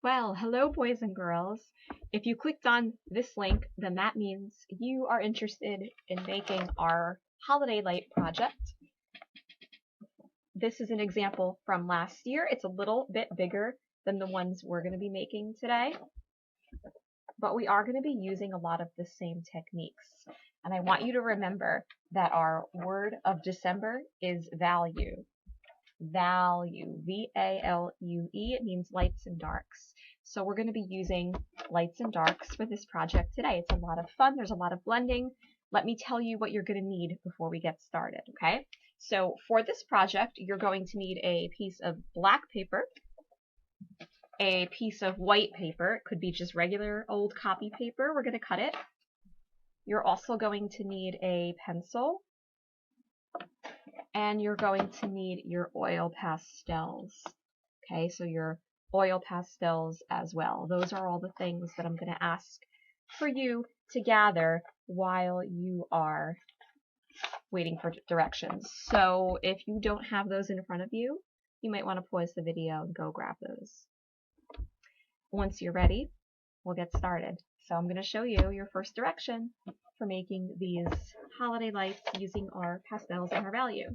Well, hello boys and girls. If you clicked on this link, then that means you are interested in making our holiday light project. This is an example from last year. It's a little bit bigger than the ones we're going to be making today, but we are going to be using a lot of the same techniques. And I want you to remember that our word of December is value. Value, V-A-L-U-E, it means lights and darks. So we're going to be using lights and darks for this project today. It's a lot of fun. There's a lot of blending. Let me tell you what you're going to need before we get started, okay? So for this project, you're going to need a piece of black paper, a piece of white paper. It could be just regular old copy paper. We're going to cut it. You're also going to need a pencil, and you're going to need your oil pastels. Okay, so your oil pastels as well. Those are all the things that I'm going to ask for you to gather while you are waiting for directions. So if you don't have those in front of you, you might want to pause the video and go grab those. Once you're ready, we'll get started. So I'm going to show you your first direction for making these holiday lights using our pastels and our value.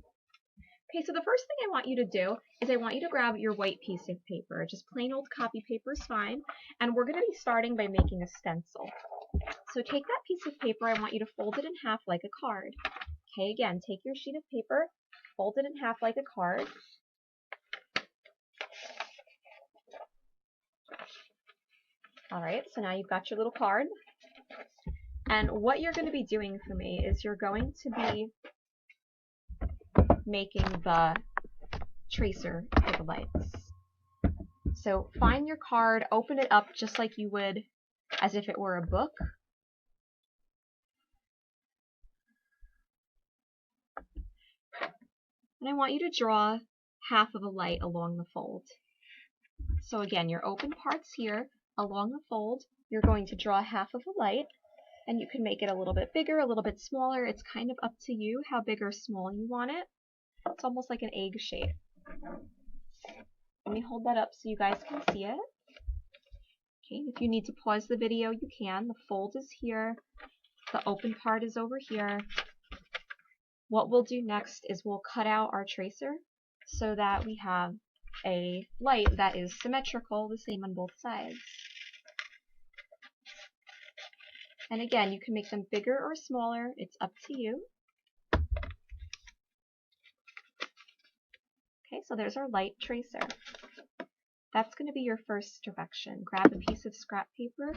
Okay, so the first thing I want you to do is I want you to grab your white piece of paper. Just plain old copy paper is fine. And we're going to be starting by making a stencil. So take that piece of paper, I want you to fold it in half like a card. Okay, again, take your sheet of paper, fold it in half like a card. Alright, so now you've got your little card. And what you're going to be doing for me is you're going to be making the tracer for the lights. So find your card, open it up just like you would as if it were a book. And I want you to draw half of a light along the fold. So again, your open part's here. Along the fold, you're going to draw half of a light, and you can make it a little bit bigger, a little bit smaller. It's kind of up to you how big or small you want it. It's almost like an egg shape. Let me hold that up so you guys can see it. Okay, if you need to pause the video, you can. The fold is here. The open part is over here. What we'll do next is we'll cut out our tracer so that we have a light that is symmetrical, the same on both sides. And again, you can make them bigger or smaller. It's up to you. Okay, so there's our light tracer. That's going to be your first direction. Grab a piece of scrap paper,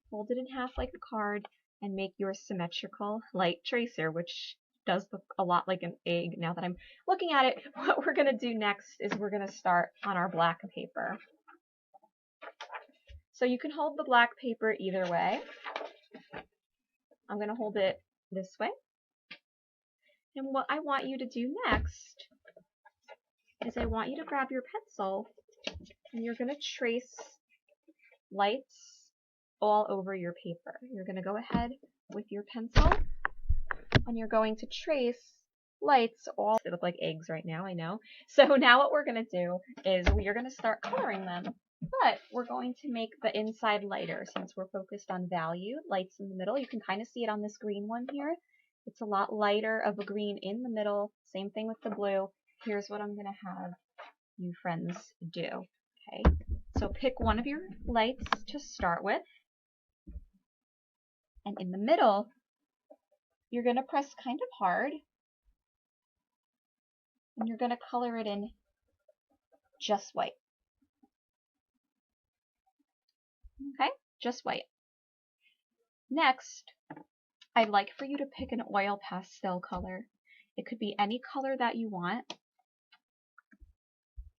fold it in half like a card, and make your symmetrical light tracer, which does look a lot like an egg now that I'm looking at it. What we're going to do next is we're going to start on our black paper. So you can hold the black paper either way. I'm going to hold it this way. And what I want you to do next is I want you to grab your pencil and you're going to trace lights all over your paper. You're going to go ahead with your pencil and you're going to trace lights all. They look like eggs right now, I know. So now what we're going to do is we're going to start coloring them. But we're going to make the inside lighter since we're focused on value. Lights in the middle. You can kind of see it on this green one here. It's a lot lighter of a green in the middle. Same thing with the blue. Here's what I'm going to have you friends do. Okay, so pick one of your lights to start with. And in the middle, you're going to press kind of hard. And you're going to color it in just white. Okay, just white. Next, I'd like for you to pick an oil pastel color. It could be any color that you want.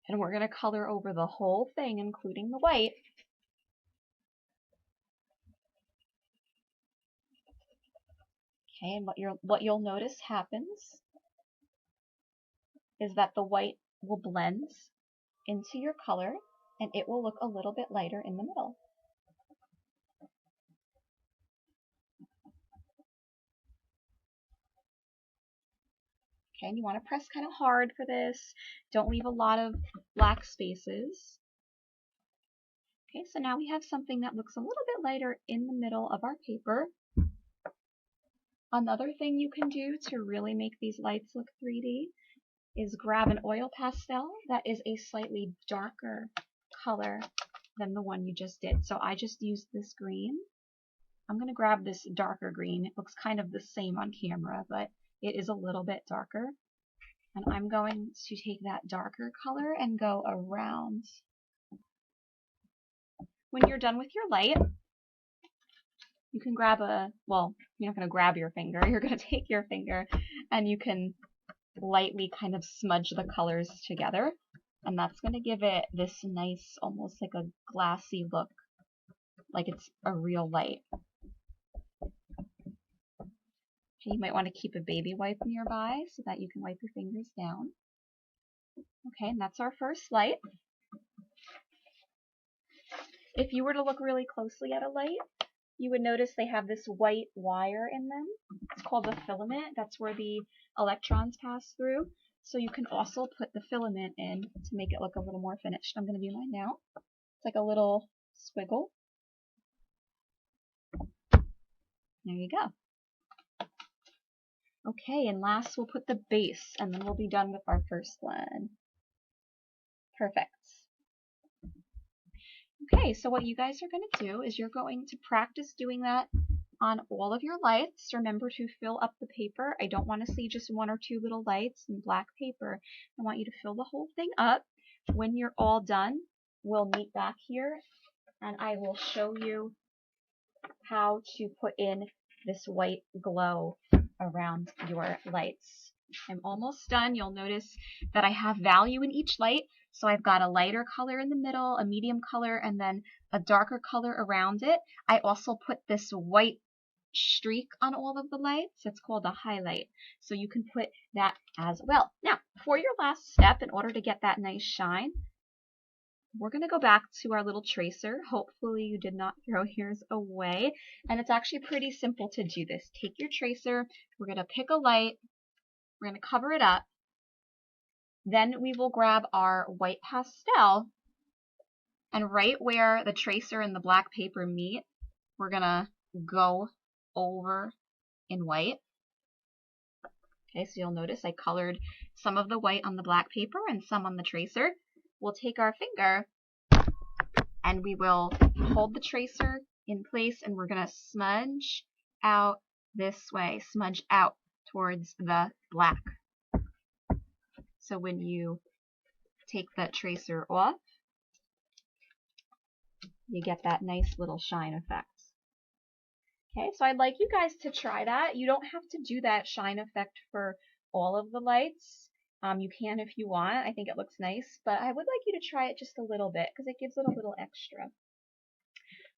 And we're going to color over the whole thing, including the white. Okay, and what you'll notice happens is that the white will blend into your color, and it will look a little bit lighter in the middle. Okay, and you want to press kind of hard for this. Don't leave a lot of black spaces. Okay, so now we have something that looks a little bit lighter in the middle of our paper. Another thing you can do to really make these lights look 3D is grab an oil pastel that is a slightly darker color than the one you just did. So I just used this green. I'm going to grab this darker green. It looks kind of the same on camera, but it is a little bit darker. And I'm going to take that darker color and go around. When you're done with your light, you can grab well, you're not going to grab your finger. You're going to take your finger and you can lightly kind of smudge the colors together. And that's going to give it this nice, almost like a glassy look, like it's a real light. Okay, you might want to keep a baby wipe nearby so that you can wipe your fingers down. Okay, and that's our first light. If you were to look really closely at a light, you would notice they have this white wire in them. It's called the filament. That's where the electrons pass through. So you can also put the filament in to make it look a little more finished. I'm going to do mine now. It's like a little squiggle. There you go. Okay, and last we'll put the base, and then we'll be done with our first one. Perfect. Okay, so what you guys are going to do is you're going to practice doing that on all of your lights. Remember to fill up the paper. I don't want to see just one or two little lights in black paper. I want you to fill the whole thing up. When you're all done, we'll meet back here, and I will show you how to put in this white glow around your lights. I'm almost done. You'll notice that I have value in each light. So I've got a lighter color in the middle, a medium color, and then a darker color around it. I also put this white streak on all of the lights. It's called a highlight. So you can put that as well. Now, for your last step, in order to get that nice shine, we're going to go back to our little tracer. Hopefully you did not throw yours away. And it's actually pretty simple to do this. Take your tracer. We're going to pick a light. We're going to cover it up. Then we will grab our white pastel, and right where the tracer and the black paper meet, we're going to go over in white. Okay, so you'll notice I colored some of the white on the black paper and some on the tracer. We'll take our finger and we will hold the tracer in place, and we're going to smudge out this way, smudge out towards the black. So when you take that tracer off, you get that nice little shine effect. Okay, so I'd like you guys to try that. You don't have to do that shine effect for all of the lights. You can if you want. I think it looks nice, but I would like you to try it just a little bit because it gives it a little extra.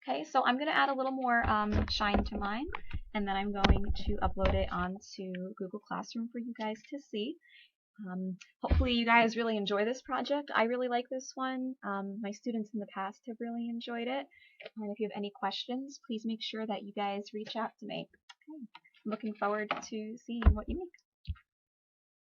Okay, so I'm going to add a little more shine to mine, and then I'm going to upload it onto Google Classroom for you guys to see. Hopefully you guys really enjoy this project. I really like this one. My students in the past have really enjoyed it. And if you have any questions, please make sure that you guys reach out to me. Okay. I'm looking forward to seeing what you make.